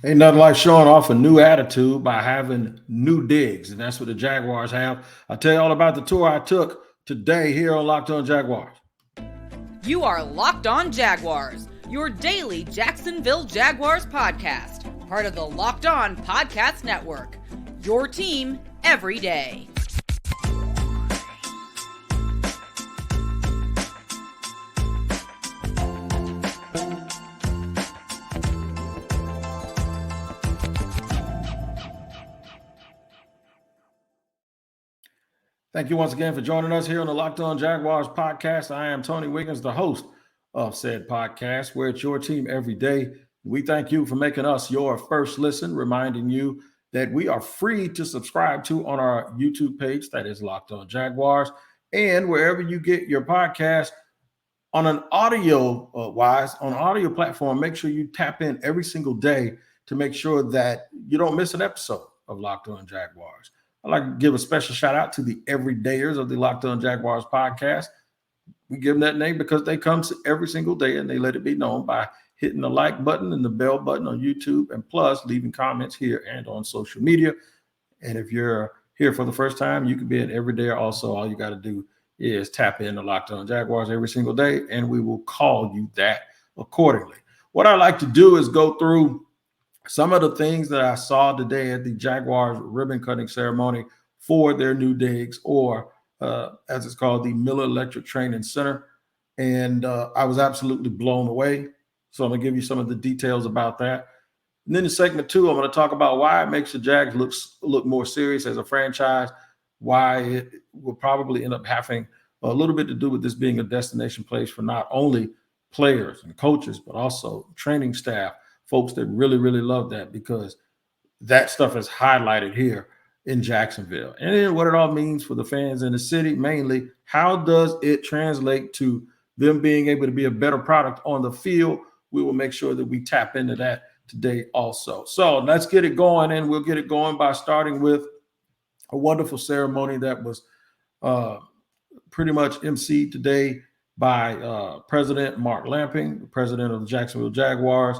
Ain't nothing like showing off a new attitude by having new digs, and that's what the Jaguars have. I'll tell you all about the tour I took today here on Locked On Jaguars. You are Locked On Jaguars, your daily Jacksonville Jaguars podcast, part of the Locked On Podcast Network, your team every day. Thank you once again for joining us here on the Locked On Jaguars podcast. I am Tony Wiggins, the host of said podcast, where it's your team every day. We thank you for making us your first listen, reminding you that we are free to subscribe to on our YouTube page, that is Locked On Jaguars, and wherever you get your podcast on an audio platform. Make sure you tap in every single day to make sure that you don't miss an episode of Locked On Jaguars. I'd like to give a special shout out to the everydayers of the Locked On Jaguars podcast. We give them that name because they come every single day and they let it be known by hitting the like button and the bell button on YouTube, and plus leaving comments here and on social media. And if you're here for the first time, you can be an everydayer also. All you got to do is tap in to Locked On Jaguars every single day, and we will call you that accordingly. What I like to do is go through some of the things that I saw today at the Jaguars ribbon cutting ceremony for their new digs, or as it's called, the Miller Electric Training Center. And I was absolutely blown away. So I'm going to give you some of the details about that. And then in segment 2, I'm going to talk about why it makes the Jags look more serious as a franchise, why it will probably end up having a little bit to do with this being a destination place for not only players and coaches, but also training staff, folks that really, really love that, because that stuff is highlighted here in Jacksonville. And then what it all means for the fans in the city, mainly, how does it translate to them being able to be a better product on the field? We will make sure that we tap into that today also. So let's get it going, and we'll get it going by starting with a wonderful ceremony that was pretty much emceed today by President Mark Lamping, the president of the Jacksonville Jaguars.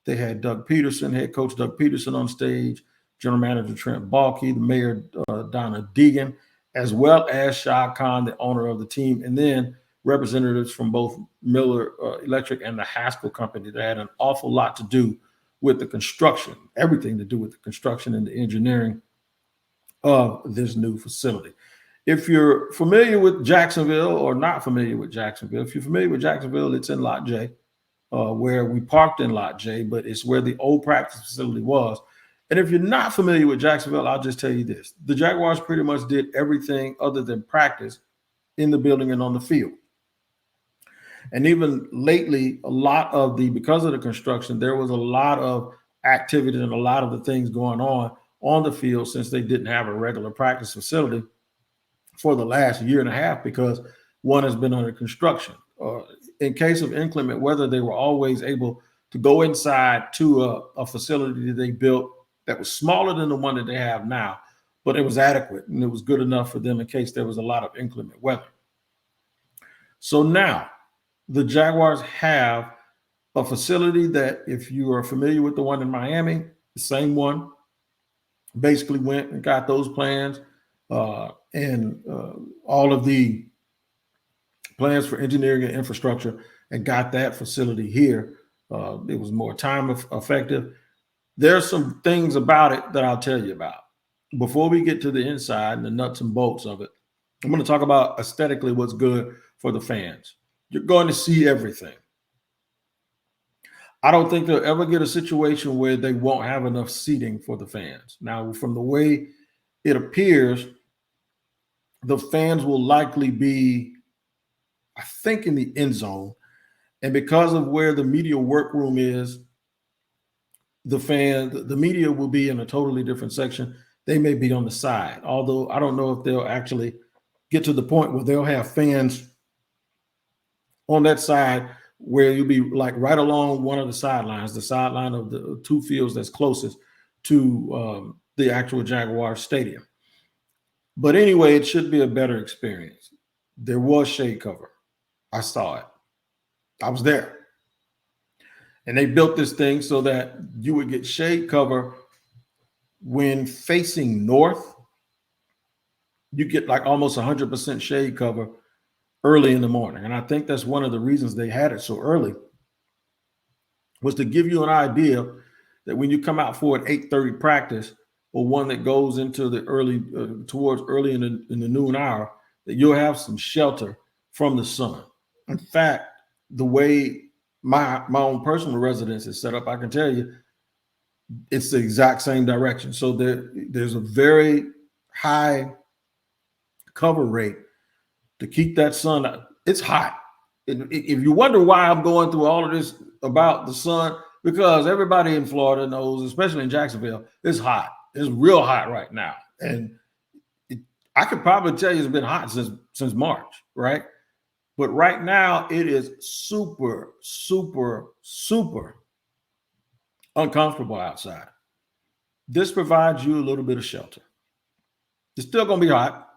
They had Doug Peterson, head coach Doug Peterson on stage, general manager Trent Baalke, the mayor Donna Deegan, as well as Shad Khan, the owner of the team, and then representatives from both Miller Electric and the Haskell Company that had an awful lot to do with the construction, everything to do with the construction and the engineering of this new facility. If you're familiar with Jacksonville or not familiar with Jacksonville, if you're familiar with Jacksonville, it's in Lot J. Where we parked in Lot J, but it's where the old practice facility was. And if you're not familiar with Jacksonville, I'll just tell you this. The Jaguars pretty much did everything other than practice in the building and on the field. And even lately, because of the construction, there was a lot of activity and a lot of the things going on the field, since they didn't have a regular practice facility for the last year and a half, because one has been under construction. In case of inclement weather, they were always able to go inside to a facility that they built that was smaller than the one that they have now, but it was adequate and it was good enough for them in case there was a lot of inclement weather. So now the Jaguars have a facility that, if you are familiar with the one in Miami, the same one, basically went and got those plans and all of the plans for engineering and infrastructure, and got that facility here. It was more time effective. There's some things about it that I'll tell you about. Before we get to the inside and the nuts and bolts of it, I'm going to talk about aesthetically what's good for the fans. You're going to see everything. I don't think they'll ever get a situation where they won't have enough seating for the fans. Now, from the way it appears, the fans will likely be, I think, in the end zone. And because of where the media workroom is, the media will be in a totally different section. They may be on the side, although I don't know if they'll actually get to the point where they'll have fans on that side where you'll be like right along one of the sidelines, the sideline of the two fields that's closest to the actual Jaguar stadium. But anyway, it should be a better experience. There was shade cover. I saw it. I was there. And they built this thing so that you would get shade cover when facing north. You get like almost 100% shade cover early in the morning. And I think that's one of the reasons they had it so early, was to give you an idea that when you come out for an 8:30 practice, or one that goes into the early towards early in the noon hour, that you'll have some shelter from the sun. In fact, the way my own personal residence is set up, I can tell you it's the exact same direction. So there's a very high cover rate to keep that sun. It's hot. If you wonder why I'm going through all of this about the sun, because everybody in Florida knows, especially in Jacksonville, it's hot. It's real hot right now. And I could probably tell you it's been hot since March, right? But right now it is super, super, super uncomfortable outside. This provides you a little bit of shelter. It's still going to be hot,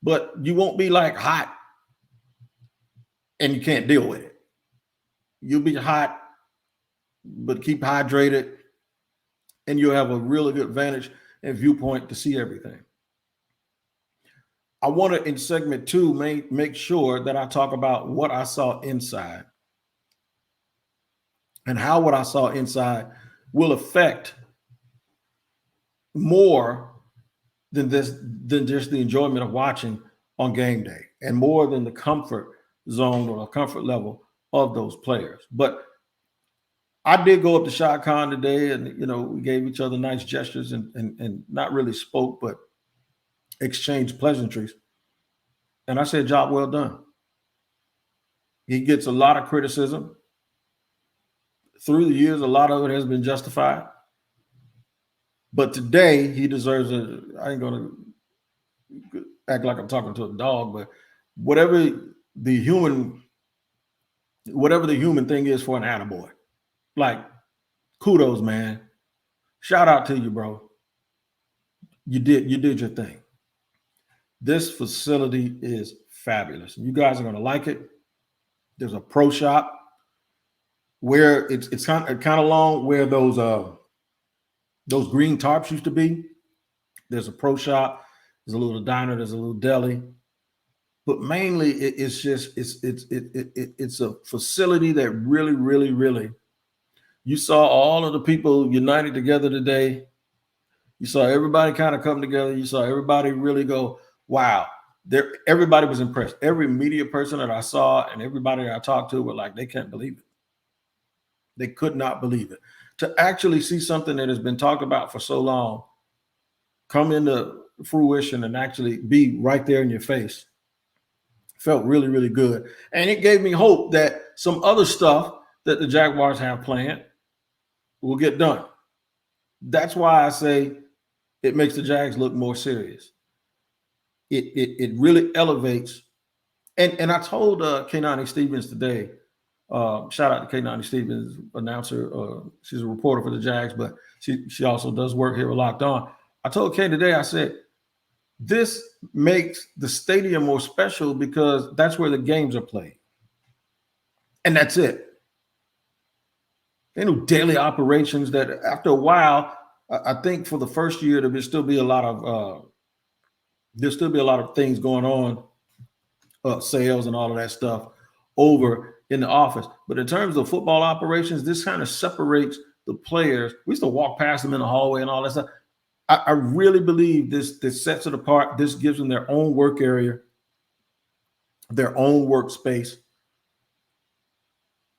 but you won't be like hot and you can't deal with it. You'll be hot, but keep hydrated, and you'll have a really good vantage and viewpoint to see everything. I want to, in segment 2, make sure that I talk about what I saw inside and how what I saw inside will affect more than just the enjoyment of watching on game day, and more than the comfort zone or the comfort level of those players. But I did go up to Shad Khan today, and we gave each other nice gestures and not really spoke, but exchanged pleasantries. And I said, job well done. He gets a lot of criticism. Through the years, a lot of it has been justified. But today, he deserves it. I ain't going to act like I'm talking to a dog, but whatever the human thing is for an attaboy, like, kudos, man. Shout out to you, bro. You did your thing. This facility is fabulous. You guys are going to like it. There's a pro shop where it's kind of along where those green tarps used to be. There's a pro shop. There's a little diner. There's a little deli. But mainly, it's a facility that really, really, really. You saw all of the people united together today. You saw everybody kind of come together. You saw everybody really go, wow. Everybody was impressed. Every media person that I saw and everybody that I talked to were like, they can't believe it. They could not believe it. To actually see something that has been talked about for so long come into fruition and actually be right there in your face felt really, really good. And it gave me hope that some other stuff that the Jaguars have planned will get done. That's why I say it makes the Jags look more serious. It really elevates. And I told K90 Stevens today, shout out to K90 Stevens, announcer. She's a reporter for the Jags, but she also does work here with Locked On. I told K today, I said, this makes the stadium more special because that's where the games are played. And that's it. They do daily operations that after a while, I think for the first year, there'll still be a lot of things going on, sales and all of that stuff over in the office. But in terms of football operations, this kind of separates the players. We used to walk past them in the hallway and all that stuff. I really believe this sets it apart. This gives them their own work area, their own workspace.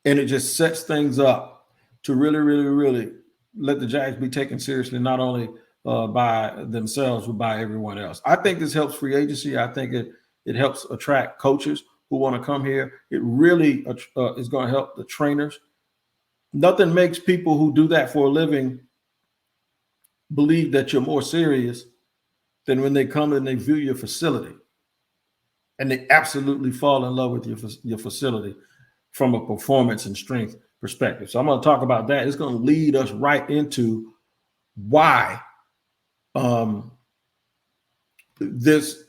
And it just sets things up to really, really, really let the Jags be taken seriously, not only by themselves, but by everyone else. I think this helps free agency. I think it helps attract coaches who want to come here. It really is going to help the trainers. Nothing makes people who do that for a living believe that you're more serious than when they come and they view your facility. And they absolutely fall in love with your facility from a performance and strength perspective. So I'm going to talk about that. It's going to lead us right into why this,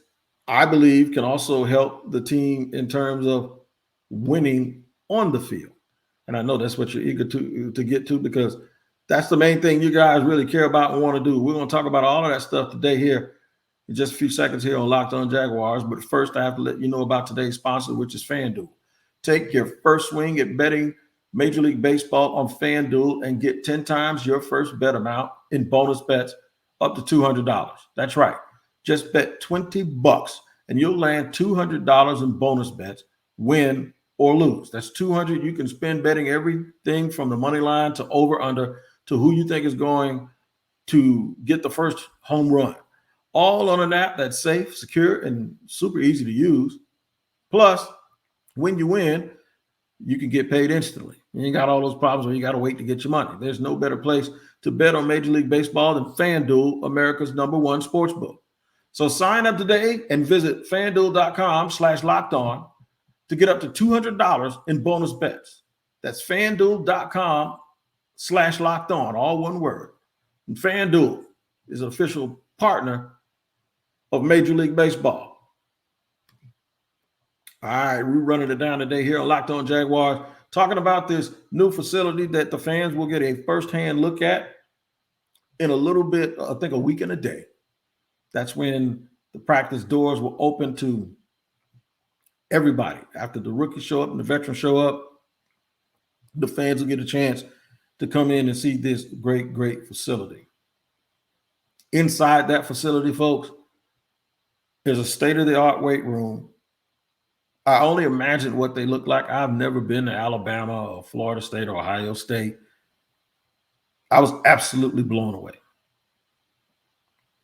I believe, can also help the team in terms of winning on the field. And I know that's what you're eager to get to, because that's the main thing you guys really care about and want to do. We're going to talk about all of that stuff today here in just a few seconds here on Locked On Jaguars. But first, I have to let you know about today's sponsor, which is FanDuel. Take your first swing at betting Major League Baseball on FanDuel and get 10 times your first bet amount in bonus bets up to $200. That's right. Just bet $20 and you'll land $200 in bonus bets, win or lose. That's $200 you can spend betting everything from the money line to over under to who you think is going to get the first home run. All on an app that's safe, secure, and super easy to use. Plus, when you win, you can get paid instantly. You ain't got all those problems where you got to wait to get your money. There's no better place to bet on Major League Baseball than FanDuel, America's #1 sportsbook. So sign up today and visit FanDuel.com/lockedon to get up to $200 in bonus bets. That's FanDuel.com/lockedon, all one word. And FanDuel is an official partner of Major League Baseball. All right, we're running it down today here on Locked On Jaguars, talking about this new facility that the fans will get a firsthand look at in a little bit, I think a week and a day. That's when the practice doors will open to everybody. After the rookies show up and the veterans show up, the fans will get a chance to come in and see this great, great facility. Inside that facility, folks, there's a state-of-the-art weight room. I only imagine what they look like. I've never been to Alabama or Florida State or Ohio State. I was absolutely blown away.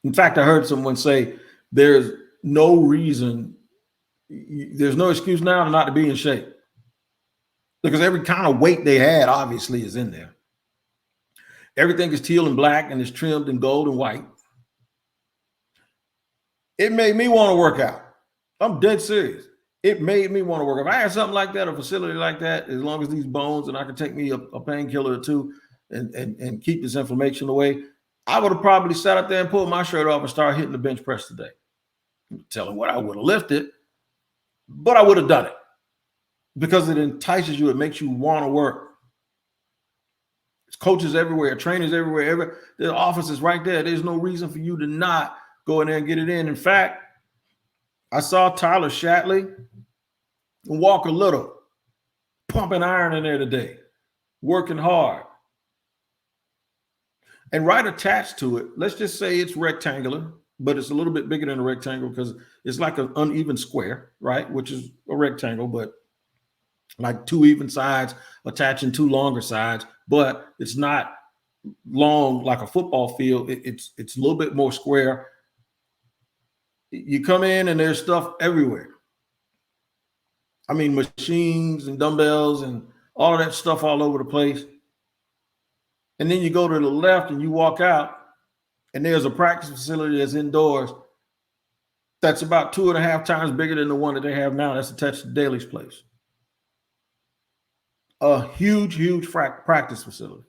In fact, I heard someone say there's no reason, there's no excuse now not to be in shape, because every kind of weight they had obviously is in there. Everything is teal and black and is trimmed in gold and white. It made me want to work out. I'm dead serious. It made me want to work out. If I had something like that, a facility like that, as long as these bones and I could take me a painkiller or two and keep this inflammation away, I would have probably sat up there and pulled my shirt off and started hitting the bench press today. I'm telling what I would have lifted, but I would have done it because it entices you. It makes you want to work. There's coaches everywhere, trainers everywhere. The office is right there. There's no reason for you to not go in there and get it in. In fact, I saw Tyler Shatley and Walker Little pumping iron in there today, working hard. And right attached to it, let's just say it's rectangular, but it's a little bit bigger than a rectangle because it's like an uneven square, right? Which is a rectangle, but like two even sides attaching two longer sides, but it's not long like a football field. It's a little bit more square. You come in and there's stuff everywhere. I mean, machines and dumbbells and all of that stuff all over the place. And then you go to the left and you walk out and there's a practice facility that's indoors that's about 2.5 times bigger than the one that they have now. That's attached to Daly's place. A huge, huge practice facility.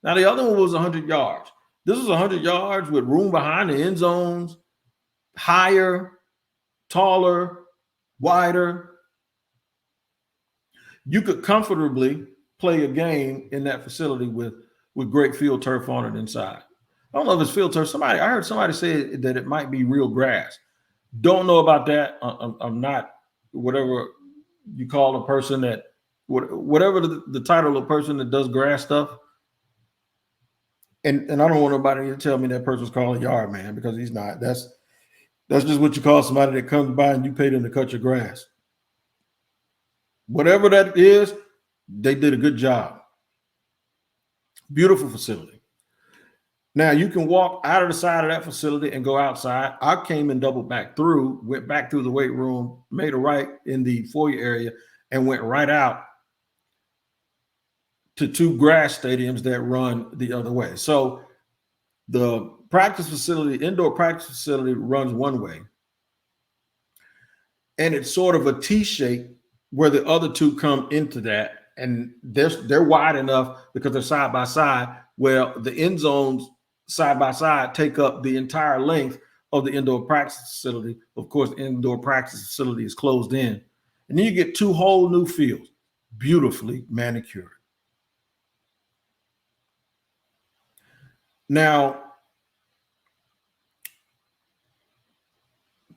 Now, the other one was 100 yards. This was 100 yards with room behind the end zones, higher, taller, wider. You could comfortably play a game in that facility with great field turf on it inside. I don't know if it's field turf. I heard somebody say that it might be real grass. Don't know about that. I'm not whatever you call a person that, whatever the title of a person that does grass stuff. And I don't want nobody to tell me that person's called a yard man, because he's not. That's just what you call somebody that comes by and you pay them to cut your grass. Whatever that is, they did a good job. Beautiful facility. Now, you can walk out of the side of that facility and go outside. I came and doubled back through, went back through the weight room, made a right in the foyer area, and went right out to two grass stadiums that run the other way. So the practice facility, indoor practice facility, runs one way. And it's sort of a T shape where the other two come into that. And they're wide enough because they're side by side, where the end zones side by side take up the entire length of the indoor practice facility. Of course, the indoor practice facility is closed in. And then you get two whole new fields, beautifully manicured. Now,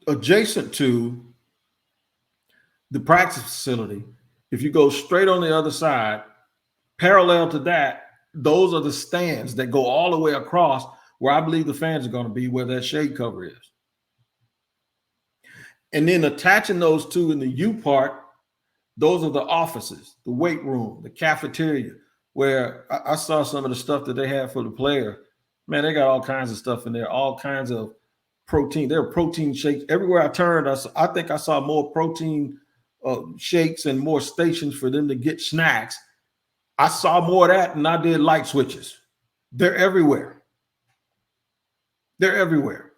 adjacent to the practice facility, if you go straight on the other side, parallel to that, those are the stands that go all the way across where I believe the fans are going to be, where that shade cover is. And then attaching those two in the U part, those are the offices, the weight room, the cafeteria, where I saw some of the stuff that they have for the player. Man, they got all kinds of stuff in there, all kinds of protein. There are protein shakes. Everywhere I turned, I think I saw more protein shakes and more stations for them to get snacks. I saw more of that than I did light switches. They're everywhere. They're everywhere.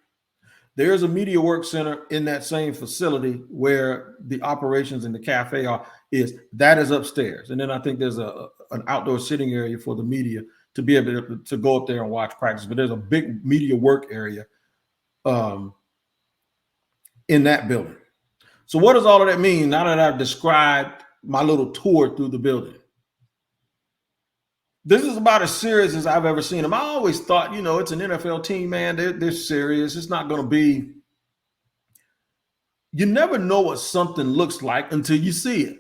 There's a media work center in that same facility where the operations and the cafe that is upstairs. And then I think there's an outdoor sitting area for the media to be able to go up there and watch practice. But there's a big media work area in that building. So what does all of that mean now that I've described my little tour through the building? This is about as serious as I've ever seen them. I always thought, it's an NFL team, man. They're serious. It's not going to be. You never know what something looks like until you see it,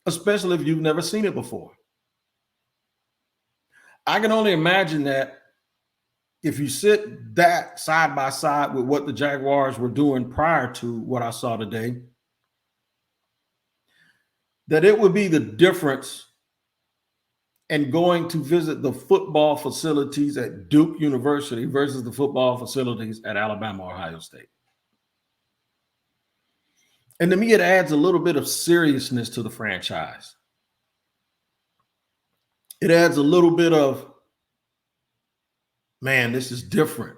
especially if you've never seen it before. I can only imagine that if you sit that side by side with what the Jaguars were doing prior to what I saw today, that it would be the difference and going to visit the football facilities at Duke University versus the football facilities at Alabama, Ohio State. And to me, it adds a little bit of seriousness to the franchise. It adds a little bit of, man, this is different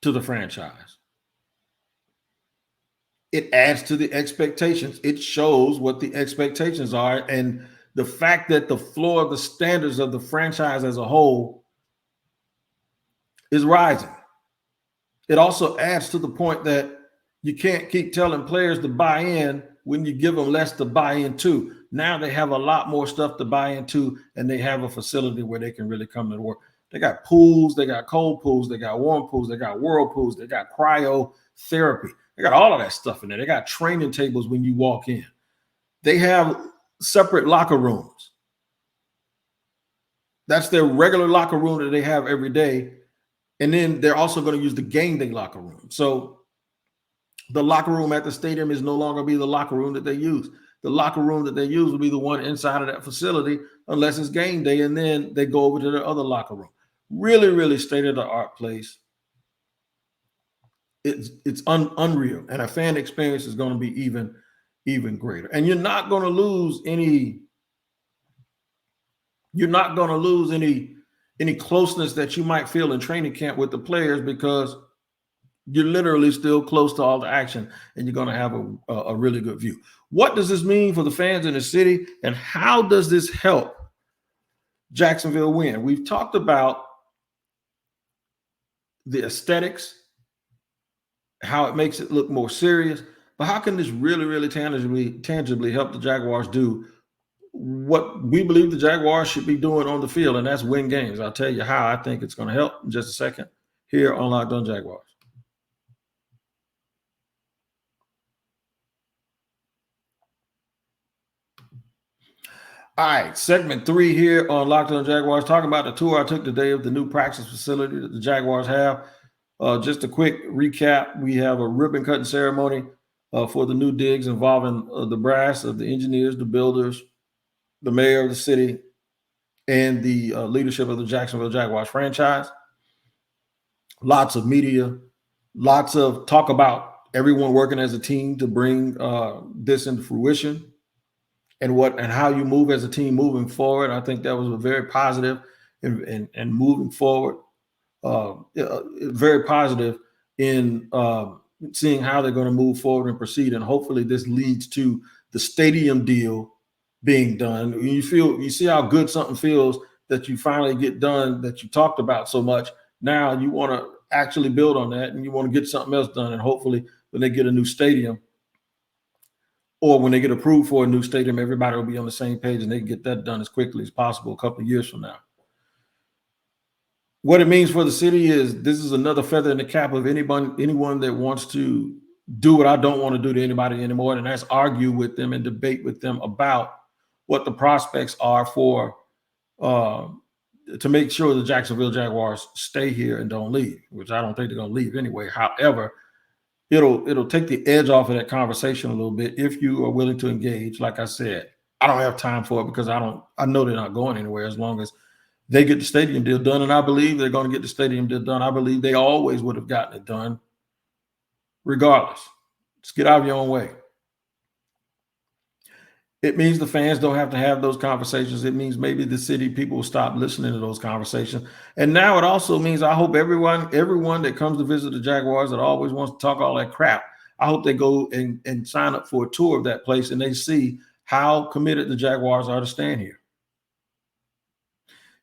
to the franchise. It adds to the expectations. It shows what the expectations are, and the fact that the floor of the standards of the franchise as a whole is rising. It also adds to the point that you can't keep telling players to buy in when you give them less to buy into. Now they have a lot more stuff to buy into, and they have a facility where they can really come to work. They got pools, they got cold pools, they got warm pools, they got whirlpools, they got cryotherapy. They got all of that stuff in there. They got training tables when you walk in. They have separate locker rooms. That's their regular locker room that they have every day. And then they're also going to use the game day locker room. So the locker room at the stadium is no longer be the locker room that they use. The locker room that they use will be the one inside of that facility unless it's game day, and then they go over to their other locker room. Really, really state-of-the-art place. It's unreal, and a fan experience is going to be even greater. And you're not going to lose any closeness that you might feel in training camp with the players, because you're literally still close to all the action, and you're going to have a really good view. What does this mean for the fans in the city, and how does this help Jacksonville win? We've talked about the aesthetics, how it makes it look more serious, but how can this really, really tangibly help the Jaguars do what we believe the Jaguars should be doing on the field, and that's win games? I'll tell you how I think it's going to help in just a second here on Locked On Jaguars. All right, segment 3 here on Locked On Jaguars, talking about the tour I took today of the new practice facility that the Jaguars have. Just a quick recap. We have a ribbon cutting ceremony for the new digs involving the brass of the engineers, the builders, the mayor of the city, and the leadership of the Jacksonville Jaguars franchise. Lots of media, lots of talk about everyone working as a team to bring this into fruition, and how you move as a team moving forward. I think that was a very positive and moving forward. Very positive in seeing how they're going to move forward and proceed, and hopefully this leads to the stadium deal being done. You see how good something feels that you finally get done that you talked about so much. Now you want to actually build on that, and you want to get something else done, and hopefully when they get a new stadium, or when they get approved for a new stadium, everybody will be on the same page and they can get that done as quickly as possible a couple of years from now. What it means for the city is this is another feather in the cap of anyone that wants to do what I don't want to do to anybody anymore, and that's argue with them and debate with them about what the prospects are for to make sure the Jacksonville Jaguars stay here and don't leave, which I don't think they're going to leave anyway. However, it'll take the edge off of that conversation a little bit if you are willing to engage. Like I said, I don't have time for it because I know they're not going anywhere as long as they get the stadium deal done, and I believe they're going to get the stadium deal done. I believe they always would have gotten it done regardless. Just get out of your own way. It means the fans don't have to have those conversations. It means maybe the city people will stop listening to those conversations. And now it also means I hope everyone that comes to visit the Jaguars that always wants to talk all that crap, I hope they go and sign up for a tour of that place and they see how committed the Jaguars are to staying here.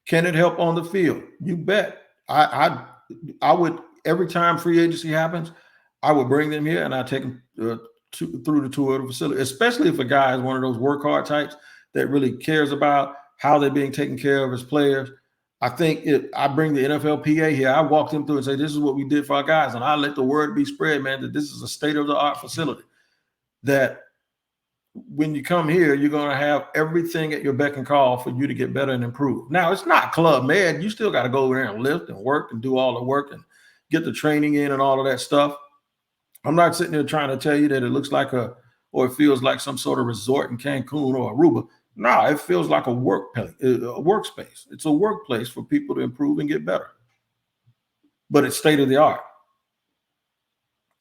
Can it help on the field? You bet. I would, every time free agency happens, I would bring them here and I take them through the tour of the facility, especially if a guy is one of those work hard types that really cares about how they're being taken care of as players. I think if I bring the NFLPA here, I walk them through and say, this is what we did for our guys. And I let the word be spread, man, that this is a state-of-the-art facility, that when you come here, you're going to have everything at your beck and call for you to get better and improve. Now, it's not Club Med. You still got to go over there and lift and work and do all the work and get the training in and all of that stuff. I'm not sitting there trying to tell you that it looks like or it feels like some sort of resort in Cancun or Aruba. No, it feels like a workspace. It's a workplace for people to improve and get better. But it's state of the art.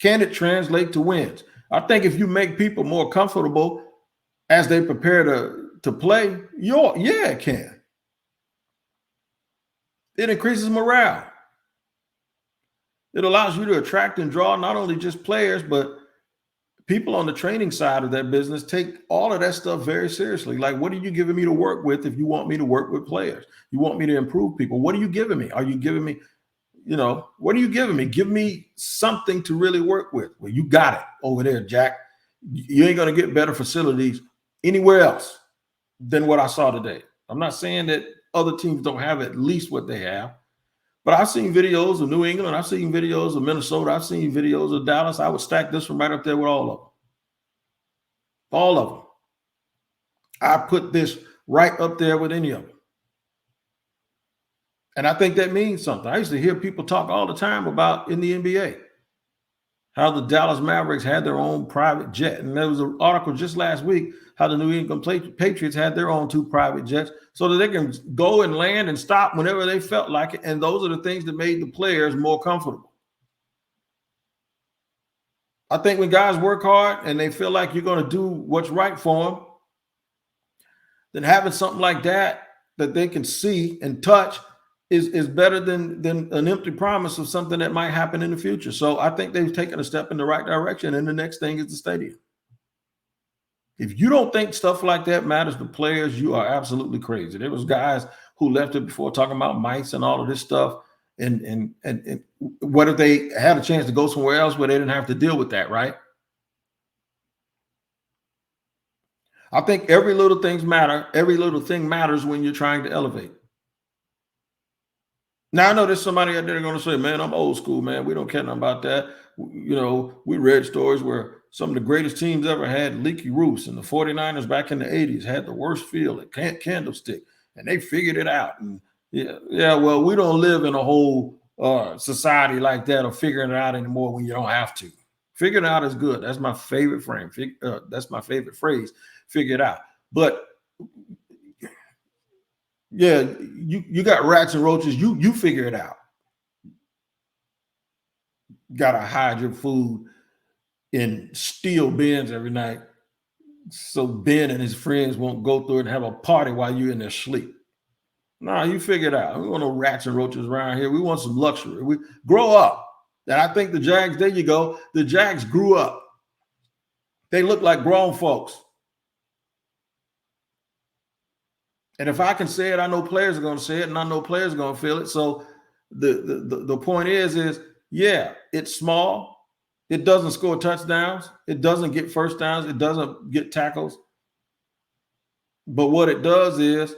Can it translate to wins? I think if you make people more comfortable as they prepare to play, yeah, it can. It increases morale. It allows you to attract and draw not only just players, but people on the training side of that business take all of that stuff very seriously. Like, what are you giving me to work with if you want me to work with players? You want me to improve people. What are you giving me? Are you giving me, what are you giving me? Give me something to really work with. Well, you got it over there, Jack. You ain't going to get better facilities anywhere else than what I saw today. I'm not saying that other teams don't have at least what they have. But I've seen videos of New England. I've seen videos of Minnesota. I've seen videos of Dallas. I would stack this one right up there with all of them. All of them. I put this right up there with any of them. And I think that means something. I used to hear people talk all the time about in the NBA how the Dallas Mavericks had their own private jet. And there was an article just last week how the New England Patriots had their own 2 private jets so that they can go and land and stop whenever they felt like it. And those are the things that made the players more comfortable. I think when guys work hard and they feel like you're going to do what's right for them, then having something like that they can see and touch is better than an empty promise of something that might happen in the future. So I think they've taken a step in the right direction, and the next thing is the stadium. If you don't think stuff like that matters to players, you are absolutely crazy. There was guys who left it before talking about mice and all of this stuff. And what if they had a chance to go somewhere else where they didn't have to deal with that, right? I think every little thing matters when you're trying to elevate. Now, I know there's somebody out there going to say, man, I'm old school, man. We don't care nothing about that. We read stories where some of the greatest teams ever had leaky roofs, and the 49ers back in the 80s had the worst field at Candlestick, and they figured it out. And well, we don't live in a whole society like that of figuring it out anymore when you don't have to. Figuring it out is good. That's my favorite frame. That's my favorite phrase, figure it out. But yeah, you got rats and roaches. You figure it out. Got to hide your food in steel bins every night so Ben and his friends won't go through it and have a party while you're in their sleep. No, you figure it out. We want no rats and roaches around here. We want some luxury. We grow up. And I think the Jags, there you go. The Jags grew up. They look like grown folks. And if I can say it, I know players are going to say it, and I know players are going to feel it. So the point is, yeah, it's small. It doesn't score touchdowns. It doesn't get first downs. It doesn't get tackles. But what it does is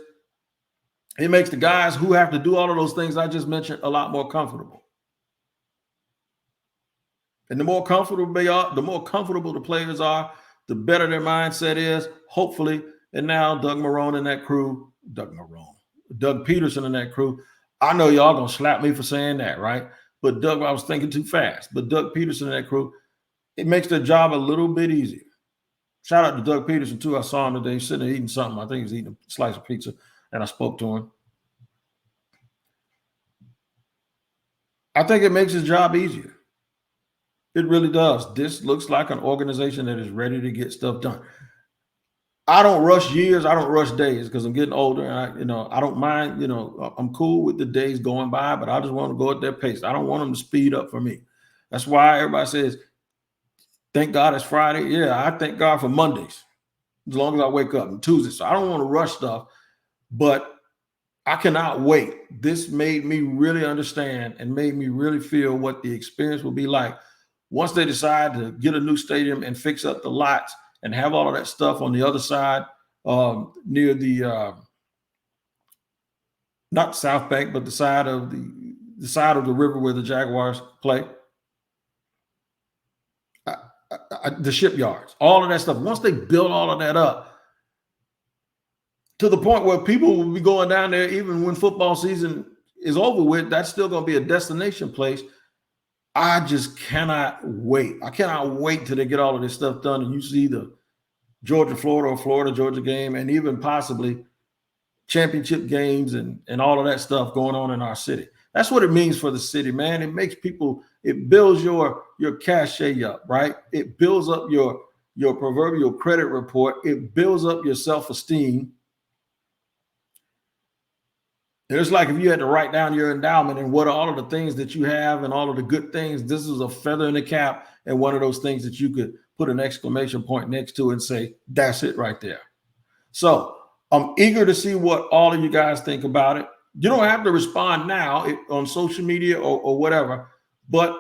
It makes the guys who have to do all of those things I just mentioned a lot more comfortable. And the more comfortable they are, the more comfortable the players are, the better their mindset is, hopefully. And now Doug Peterson and that crew. I know y'all gonna slap me for saying that, right? But Doug, I was thinking too fast. But Doug Peterson and that crew, it makes their job a little bit easier. Shout out to Doug Peterson too. I saw him today sitting there eating something. I think he was eating a slice of pizza, and I spoke to him. I think it makes his job easier. It really does. This looks like an organization that is ready to get stuff done. I don't rush years. I don't rush days because I'm getting older. And I don't mind. I'm cool with the days going by, but I just want to go at their pace. I don't want them to speed up for me. That's why everybody says, "Thank God it's Friday." Yeah, I thank God for Mondays, as long as I wake up, and Tuesdays. So I don't want to rush stuff, but I cannot wait. This made me really understand and made me really feel what the experience will be like once they decide to get a new stadium and fix up the lots and have all of that stuff on the other side, near the not South Bank, but the side of the river where the Jaguars play. The shipyards, all of that stuff. Once they build all of that up to the point where people will be going down there, even when football season is over with, that's still going to be a destination place. I just cannot wait. I cannot wait till they get all of this stuff done and you see the Georgia-Florida or Florida-Georgia game and even possibly championship games and all of that stuff going on in our city. That's what it means for the city, man. It makes people, it builds your cachet up, right? It builds up your proverbial credit report. It builds up your self-esteem. It's like if you had to write down your endowment and what are all of the things that you have and all of the good things, this is a feather in the cap and one of those things that you could put an exclamation point next to and say, that's it right there. So I'm eager to see what all of you guys think about it. You don't have to respond now on social media or whatever, but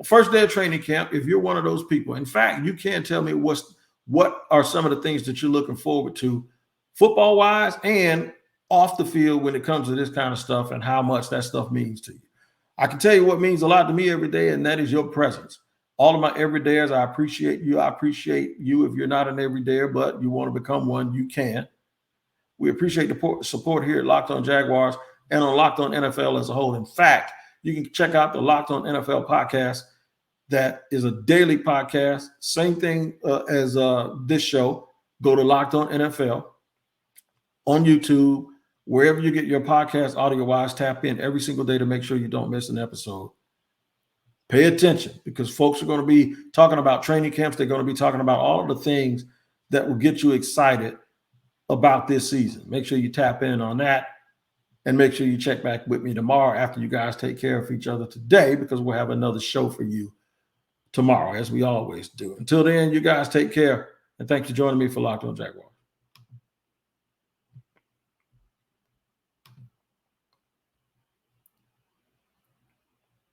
first day of training camp, if you're one of those people, in fact, you can tell me what are some of the things that you're looking forward to football-wise and off the field when it comes to this kind of stuff and how much that stuff means to you. I can tell you what means a lot to me every day, and that is your presence. All of my everydayers, I appreciate you. I appreciate you. If you're not an everydayer, but you want to become one, you can. We appreciate the support here at Locked On Jaguars and on Locked On NFL as a whole. In fact, you can check out the Locked On NFL podcast. That is a daily podcast. Same thing as this show. Go to Locked On NFL on YouTube. Wherever you get your podcast audio-wise, tap in every single day to make sure you don't miss an episode. Pay attention because folks are going to be talking about training camps. They're going to be talking about all of the things that will get you excited about this season. Make sure you tap in on that and make sure you check back with me tomorrow after you guys take care of each other today because we'll have another show for you tomorrow as we always do. Until then, you guys take care and thanks for joining me for Locked On Jaguars.